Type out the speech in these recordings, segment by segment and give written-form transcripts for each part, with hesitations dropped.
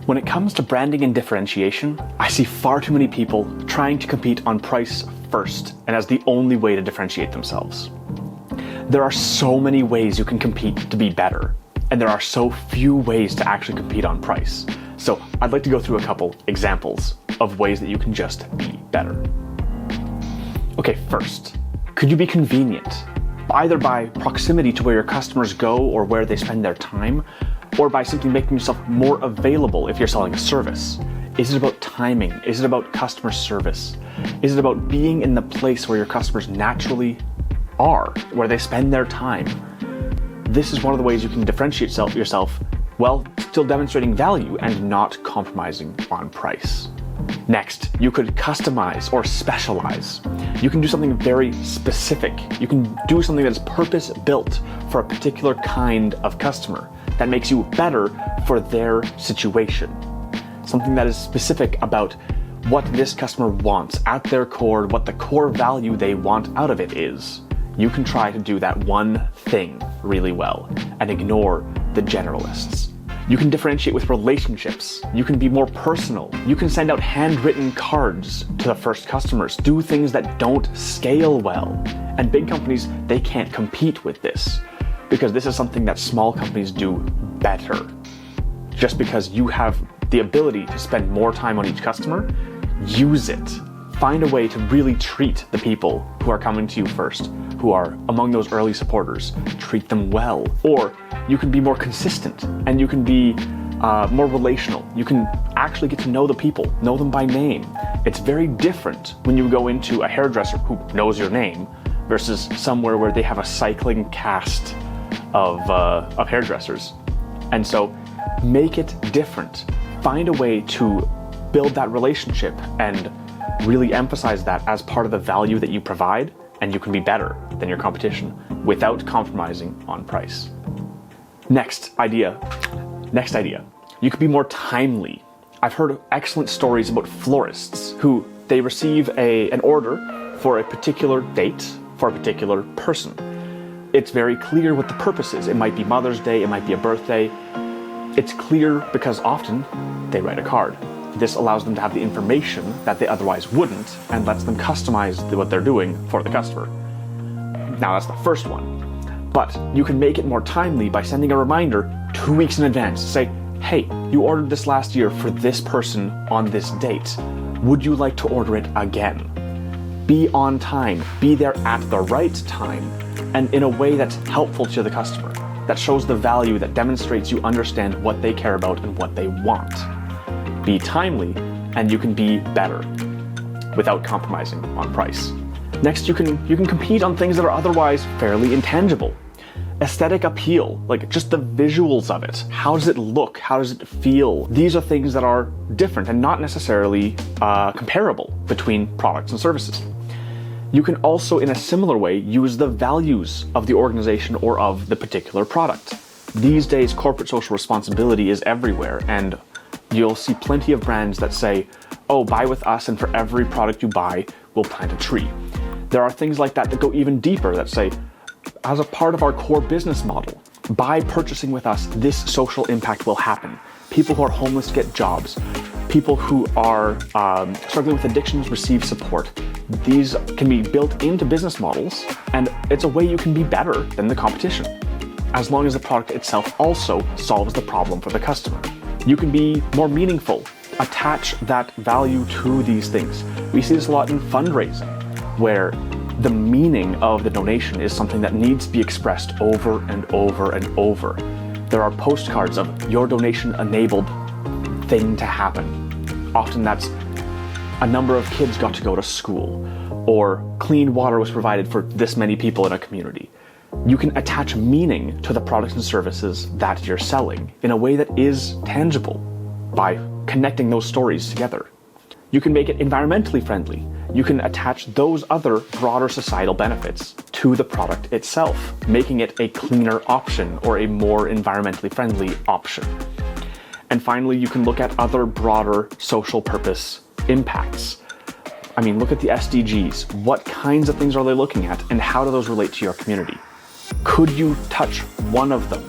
When it comes to branding and differentiation, I see far too many people trying to compete on price first and as the only way to differentiate themselves. There are so many ways you can compete to be better, and there are so few ways to actually compete on price. So I'd like to go through a couple examples of ways that you can just be better. Okay, first, could you be convenient? Either by proximity to where your customers go or where they spend their time, or by simply making yourself more available if you're selling a service. Is it about timing? Is it about customer service? Is it about being in the place where your customers naturally are, where they spend their time? This is one of the ways you can differentiate yourself while still demonstrating value and not compromising on price. Next, you could customize or specialize. You can do something very specific. You can do something that is purpose-built for a particular kind of customer that makes you better for their situation. Something that is specific about what this customer wants at their core, what the core value they want out of it is. You can try to do that one thing really well and ignore the generalists. You can differentiate with relationships. You can be more personal. You can send out handwritten cards to the first customers. Do things that don't scale well. And big companies, they can't compete with this because this is something that small companies do better. Just because you have the ability to spend more time on each customer, use it. Find a way to really treat the people who are coming to you first, who are among those early supporters. Treat them well. Or you can be more consistent and you can be more relational. You can actually get to know the people, know them by name. It's very different when you go into a hairdresser who knows your name versus somewhere where they have a cycling cast of hairdressers. And so make it different. Find a way to build that relationship and really emphasize that as part of the value that you provide, and you can be better than your competition without compromising on price. Next idea. You could be more timely. I've heard excellent stories about florists who they receive an order for a particular date for a particular person. It's very clear what the purpose is. It might be Mother's Day, it might be a birthday. It's clear because often they write a card. This allows them to have the information that they otherwise wouldn't and lets them customize what they're doing for the customer. Now that's the first one. But you can make it more timely by sending a reminder 2 weeks in advance to say, hey, you ordered this last year for this person on this date. Would you like to order it again? Be on time, be there at the right time, and in a way that's helpful to the customer, that shows the value, that demonstrates you understand what they care about and what they want. Be timely, and you can be better without compromising on price. Next, you can compete on things that are otherwise fairly intangible. Aesthetic appeal, like just the visuals of it. How does it look? How does it feel? These are things that are different and not necessarily comparable between products and services. You can also, in a similar way, use the values of the organization or of the particular product. These days, corporate social responsibility is everywhere, and you'll see plenty of brands that say, oh, buy with us and for every product you buy, we'll plant a tree. There are things like that that go even deeper that say, as a part of our core business model, by purchasing with us, this social impact will happen. People who are homeless get jobs. People who are struggling with addictions receive support. These can be built into business models, and it's a way you can be better than the competition, as long as the product itself also solves the problem for the customer. You can be more meaningful, attach that value to these things. We see this a lot in fundraising, where the meaning of the donation is something that needs to be expressed over and over and over. There are postcards of your donation enabled thing to happen. Often that's a number of kids got to go to school, or clean water was provided for this many people in a community. You can attach meaning to the products and services that you're selling in a way that is tangible by connecting those stories together. You can make it environmentally friendly. You can attach those other broader societal benefits to the product itself, making it a cleaner option or a more environmentally friendly option. And finally, you can look at other broader social purpose impacts. I mean, look at the SDGs. What kinds of things are they looking at, and how do those relate to your community? Could you touch one of them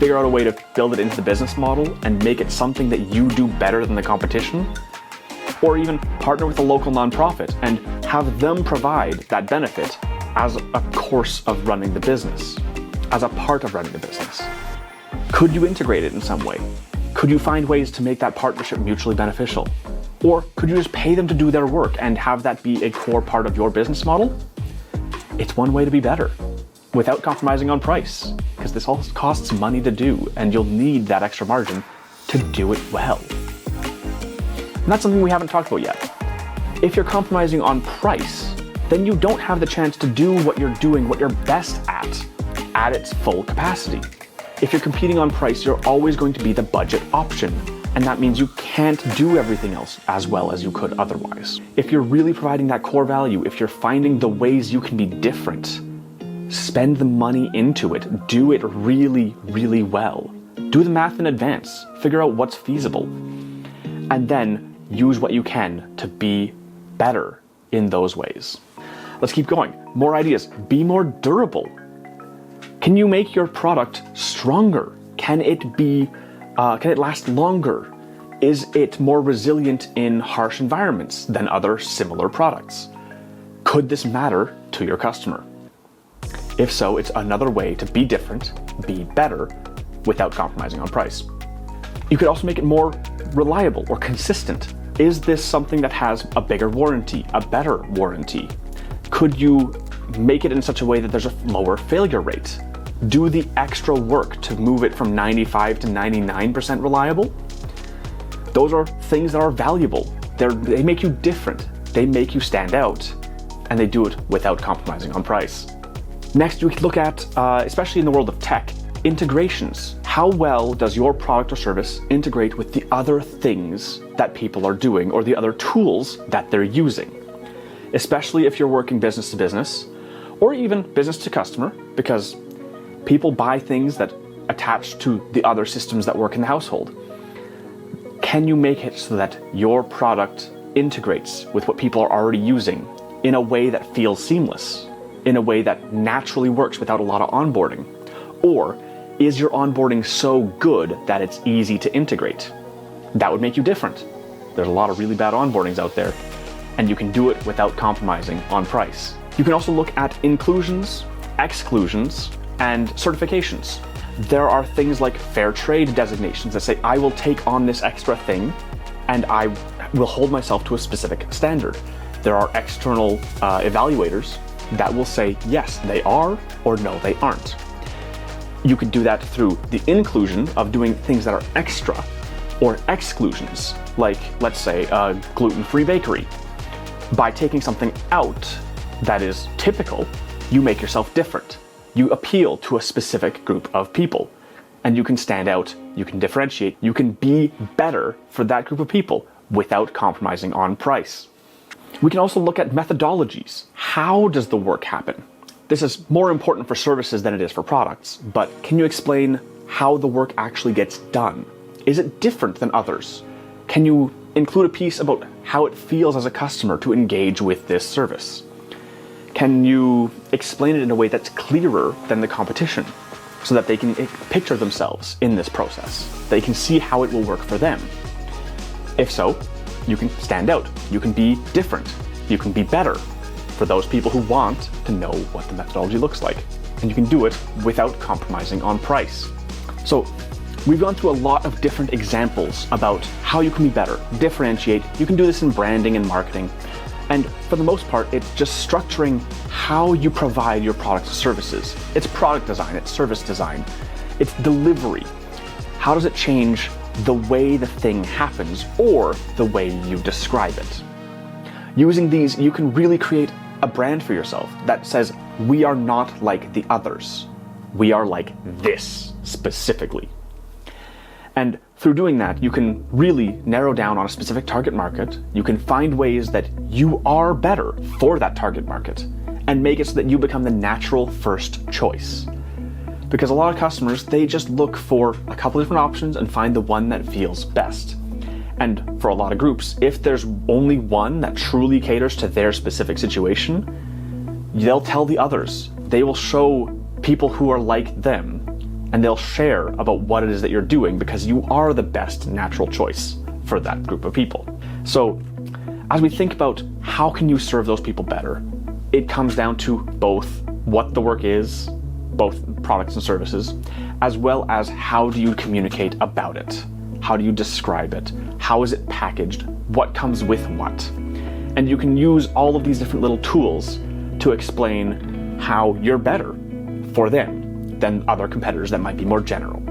figure out a way to build it into the business model and make it something that you do better than the competition, or even partner with a local nonprofit and have them provide that benefit as a course of running the business, as a part of running the business. Could you integrate it in some way? Could you find ways to make that partnership mutually beneficial? Or could you just pay them to do their work and have that be a core part of your business model? It's one way to be better without compromising on price, because this all costs money to do, and you'll need that extra margin to do it well. And that's something we haven't talked about yet. If you're compromising on price, then you don't have the chance to do what you're doing, what you're best at its full capacity. If you're competing on price, you're always going to be the budget option, and that means you can't do everything else as well as you could otherwise. If you're really providing that core value, if you're finding the ways you can be different, spend the money into it. Do it really, really well. Do the math in advance. Figure out what's feasible. And then use what you can to be better in those ways. Let's keep going. More ideas. Be more durable. Can you make your product stronger? Can it last longer? Is it more resilient in harsh environments than other similar products? Could this matter to your customer? If so, it's another way to be different, be better, without compromising on price. You could also make it more reliable or consistent. Is this something that has a bigger warranty, a better warranty? Could you make it in such a way that there's a lower failure rate? Do the extra work to move it from 95 to 99% reliable? Those are things that are valuable. They make you different. They make you stand out, and they do it without compromising on price. Next, we could look at, especially in the world of tech, integrations. How well does your product or service integrate with the other things that people are doing or the other tools that they're using? Especially if you're working business to business or even business to customer, because people buy things that attach to the other systems that work in the household. Can you make it so that your product integrates with what people are already using in a way that feels seamless, in a way that naturally works without a lot of onboarding? Or is your onboarding so good that it's easy to integrate? That would make you different. There's a lot of really bad onboardings out there, and you can do it without compromising on price. You can also look at inclusions, exclusions, and certifications. There are things like fair trade designations that say, I will take on this extra thing, and I will hold myself to a specific standard. There are external evaluators that will say, yes, they are, or no, they aren't. You could do that through the inclusion of doing things that are extra, or exclusions, like, let's say, a gluten-free bakery. By taking something out that is typical, you make yourself different. You appeal to a specific group of people, and you can stand out, you can differentiate, you can be better for that group of people without compromising on price. We can also look at methodologies. How does the work happen? This is more important for services than it is for products, but can you explain how the work actually gets done? Is it different than others? Can you include a piece about how it feels as a customer to engage with this service? Can you explain it in a way that's clearer than the competition so that they can picture themselves in this process? They can see how it will work for them. If so, you can stand out, you can be different, you can be better for those people who want to know what the methodology looks like. And you can do it without compromising on price. So we've gone through a lot of different examples about how you can be better, differentiate. You can do this in branding and marketing. And for the most part, it's just structuring how you provide your products and services. It's product design, it's service design, it's delivery. How does it change the way the thing happens or the way you describe it? Using these, you can really create a brand for yourself that says, we are not like the others. We are like this specifically. And through doing that, you can really narrow down on a specific target market. You can find ways that you are better for that target market and make it so that you become the natural first choice. Because a lot of customers, they just look for a couple different options and find the one that feels best. And for a lot of groups, if there's only one that truly caters to their specific situation, they'll tell the others. They will show people who are like them and they'll share about what it is that you're doing because you are the best natural choice for that group of people. So as we think about how can you serve those people better, it comes down to both what the work is, both products and services, as well as how do you communicate about it? How do you describe it? How is it packaged? What comes with what? And you can use all of these different little tools to explain how you're better for them than other competitors that might be more general.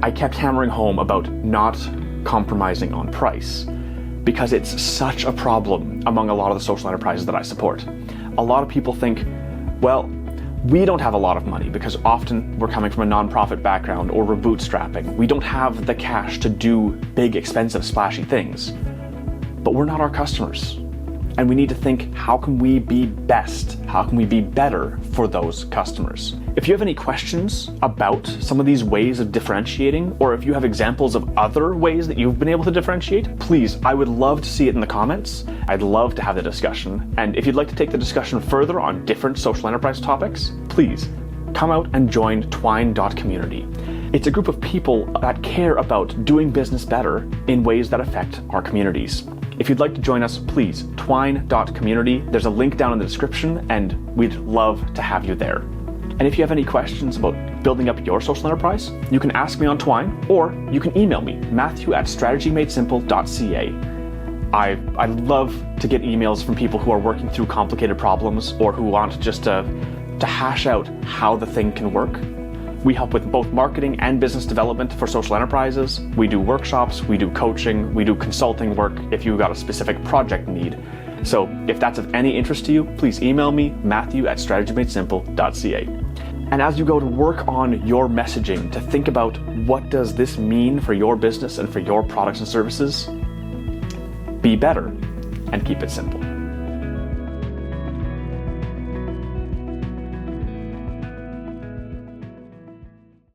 I kept hammering home about not compromising on price because it's such a problem among a lot of the social enterprises that I support. A lot of people think, well, we don't have a lot of money because often we're coming from a nonprofit background or we're bootstrapping. We don't have the cash to do big, expensive, splashy things. But we're not our customers. And we need to think, how can we be best? How can we be better for those customers? If you have any questions about some of these ways of differentiating, or if you have examples of other ways that you've been able to differentiate, please, I would love to see it in the comments. I'd love to have the discussion. And if you'd like to take the discussion further on different social enterprise topics, please come out and join Twine.community. It's a group of people that care about doing business better in ways that affect our communities. If you'd like to join us, please, Twine.community. There's a link down in the description, and we'd love to have you there. And if you have any questions about building up your social enterprise, you can ask me on Twine, or you can email me, matthew@strategymadesimple.ca. I love to get emails from people who are working through complicated problems or who want just to hash out how the thing can work. We help with both marketing and business development for social enterprises. We do workshops, we do coaching, we do consulting work if you've got a specific project need. So if that's of any interest to you, please email me, matthew@strategymadesimple.ca. And as you go to work on your messaging, to think about what does this mean for your business and for your products and services, be better and keep it simple.